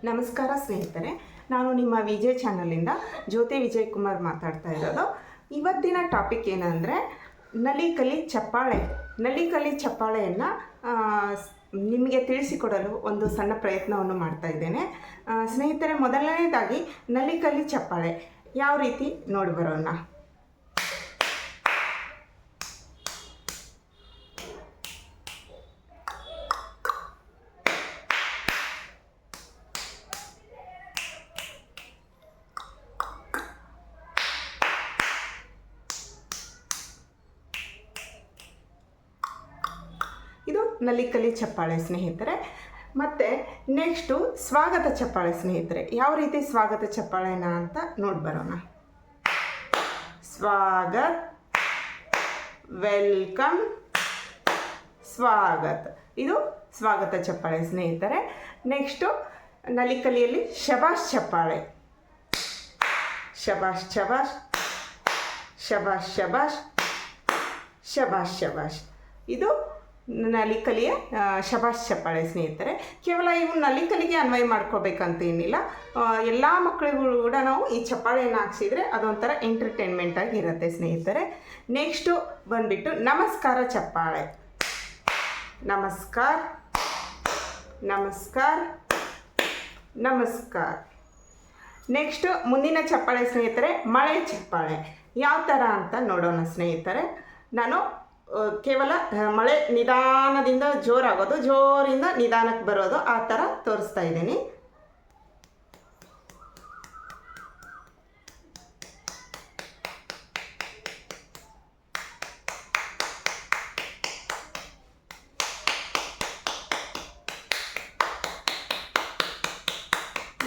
ನಮಸ್ಕಾರ ಸ್ನೇಹಿತರೆ, ನಾನು ನಿಮ್ಮ ವಿಜಯ್ ಚಾನಲಿಂದ ಜ್ಯೋತಿ ವಿಜಯ್ ಕುಮಾರ್ ಮಾತಾಡ್ತಾ ಇರೋದು. ಇವತ್ತಿನ ಟಾಪಿಕ್ ಏನಂದರೆ ನಲಿಕಲಿ ಚಪ್ಪಾಳೆ. ನಲಿಕಲಿ ಚಪ್ಪಾಳೆಯನ್ನು ನಿಮಗೆ ತಿಳಿಸಿಕೊಡಲು ಒಂದು ಸಣ್ಣ ಪ್ರಯತ್ನವನ್ನು ಮಾಡ್ತಾ ಇದ್ದೇನೆ. ಸ್ನೇಹಿತರೆ, ಮೊದಲನೇದಾಗಿ ನಲಿಕಲಿ ಚಪ್ಪಾಳೆ ಯಾವ ರೀತಿ ನೋಡಿ ಬರೋಣ. ಇದು ನಲಿಕಲಿ ಚಪ್ಪಾಳೆ ಸ್ನೇಹಿತರೆ. ಮತ್ತು ನೆಕ್ಸ್ಟು ಸ್ವಾಗತ ಚಪ್ಪಾಳೆ ಸ್ನೇಹಿತರೆ. ಯಾವ ರೀತಿ ಸ್ವಾಗತ ಚಪ್ಪಾಳೆನ ಅಂತ ನೋಡಿ ಬರೋಣ. ಸ್ವಾಗತ್, ವೆಲ್ಕಮ್, ಸ್ವಾಗತ್. ಇದು ಸ್ವಾಗತ ಚಪ್ಪಾಳೆ ಸ್ನೇಹಿತರೆ. ನೆಕ್ಸ್ಟು ನಲಿಕಲಿಯಲ್ಲಿ ಶಬಾಷ್ ಚಪ್ಪಾಳೆ. ಶಬಾಷ್ ಶಬಾಷ್, ಶಬಾಷ್ ಶಬಾಷ್, ಶಬಾಷ್ ಶಬಾಷ್. ಇದು ನಲಿಕಲಿಯ ಶಬಾಷ್ ಚಪ್ಪಾಳೆ ಸ್ನೇಹಿತರೆ. ಕೇವಲ ಇವು ನಲಿಕಲಿಗೆ ಅನ್ವಯ ಮಾಡ್ಕೋಬೇಕಂತ ಏನಿಲ್ಲ. ಎಲ್ಲ ಮಕ್ಕಳಿಗೂ ಕೂಡ ನಾವು ಈ ಚಪ್ಪಾಳೆಯನ್ನು ಹಾಕ್ಸಿದ್ರೆ ಅದೊಂಥರ ಎಂಟರ್ಟೈನ್ಮೆಂಟ್ ಆಗಿರುತ್ತೆ ಸ್ನೇಹಿತರೆ. ನೆಕ್ಸ್ಟು ಬಂದುಬಿಟ್ಟು ನಮಸ್ಕಾರ ಚಪ್ಪಾಳೆ. ನಮಸ್ಕಾರ, ನಮಸ್ಕಾರ, ನಮಸ್ಕಾರ. ನೆಕ್ಸ್ಟು ಮುಂದಿನ ಚಪ್ಪಾಳೆ ಸ್ನೇಹಿತರೆ ಮಳೆ ಚಪ್ಪಾಳೆ. ಯಾವ ಥರ ಅಂತ ನೋಡೋಣ ಸ್ನೇಹಿತರೆ. ನಾನು ಕೇವಲ ಮಳೆ ನಿಧಾನದಿಂದ ಜೋರಾಗೋದು, ಜೋರಿಂದ ನಿಧಾನಕ್ಕೆ ಬರೋದು, ಆ ಥರ ತೋರಿಸ್ತಾ ಇದ್ದೀನಿ.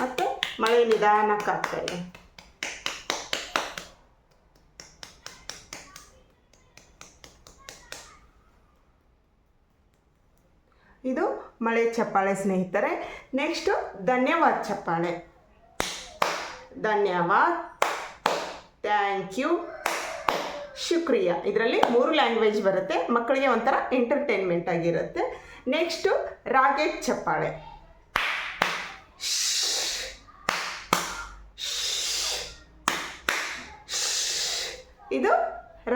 ಮತ್ತು ಮಳೆ ನಿಧಾನಕ್ಕೆ ಆಗ್ತಾ ಇದೆ. ಇದು ಮಳೆ ಚಪ್ಪಾಳೆ ಸ್ನೇಹಿತರೆ. ನೆಕ್ಸ್ಟು ಧನ್ಯವಾದ ಚಪ್ಪಾಳೆ. ಧನ್ಯವಾದ, ಥ್ಯಾಂಕ್ ಯು, ಶುಕ್ರಿಯಾ. ಇದರಲ್ಲಿ 3 ಲ್ಯಾಂಗ್ವೇಜ್ ಬರುತ್ತೆ. ಮಕ್ಕಳಿಗೆ ಒಂಥರ ಎಂಟರ್ಟೈನ್ಮೆಂಟ್ ಆಗಿರುತ್ತೆ. ನೆಕ್ಸ್ಟು ರಾಕೆಟ್ ಚಪ್ಪಾಳೆ. ಇದು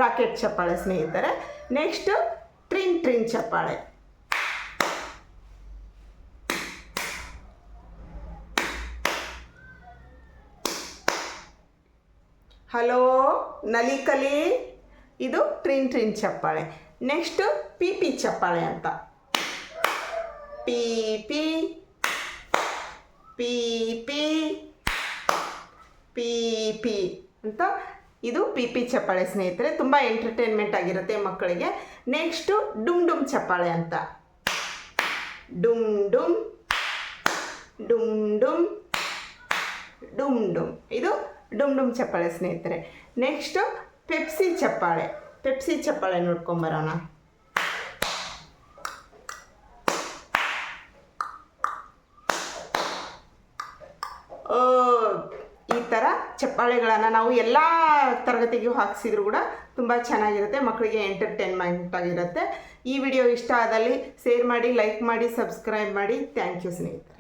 ರಾಕೆಟ್ ಚಪ್ಪಾಳೆ ಸ್ನೇಹಿತರೆ. ನೆಕ್ಸ್ಟು ಟ್ರಿನ್ ಟ್ರಿನ್ ಚಪ್ಪಾಳೆ. ಹಲೋ ನಲಿಕಲಿ. ಇದು ಟ್ರಿನ್ ಟ್ರಿನ್ ಚಪ್ಪಾಳೆ. ನೆಕ್ಸ್ಟು ಪಿ ಪಿ ಚಪ್ಪಾಳೆ ಅಂತ. P P, P P, P P ಅಂತ. ಇದು ಪಿ ಪಿ ಚಪ್ಪಾಳೆ ಸ್ನೇಹಿತರೆ. ತುಂಬ ಎಂಟರ್ಟೈನ್ಮೆಂಟ್ ಆಗಿರುತ್ತೆ ಮಕ್ಕಳಿಗೆ. ನೆಕ್ಸ್ಟು ಡುಮ್ ಡುಮ್ ಚಪ್ಪಾಳೆ ಅಂತ. ಡುಮ್ ಡುಮ್, ಡುಮ್ ಡುಮ್, ಡುಮ್ ಡುಮ್. ಇದು ಡುಮ್ ಡುಮ್ ಚಪ್ಪಾಳೆ ಸ್ನೇಹಿತರೆ. ನೆಕ್ಸ್ಟು ಪೆಪ್ಸಿ ಚಪ್ಪಾಳೆ. ಪೆಪ್ಸಿ ಚಪ್ಪಾಳೆ ನೋಡ್ಕೊಂಬರೋಣ. ಈ ಥರ ಚಪ್ಪಾಳೆಗಳನ್ನು ನಾವು ಎಲ್ಲ ತರಗತಿಗೂ ಹಾಕಿಸಿದ್ರು ಕೂಡ ತುಂಬ ಚೆನ್ನಾಗಿರುತ್ತೆ, ಮಕ್ಕಳಿಗೆ ಎಂಟರ್ಟೈನ್ಮೆಂಟ್ ಆಗಿರುತ್ತೆ. ಈ ವಿಡಿಯೋ ಇಷ್ಟ ಆದಲ್ಲಿ ಶೇರ್ ಮಾಡಿ, ಲೈಕ್ ಮಾಡಿ, ಸಬ್ಸ್ಕ್ರೈಬ್ ಮಾಡಿ. ಥ್ಯಾಂಕ್ ಯು ಸ್ನೇಹಿತರೆ.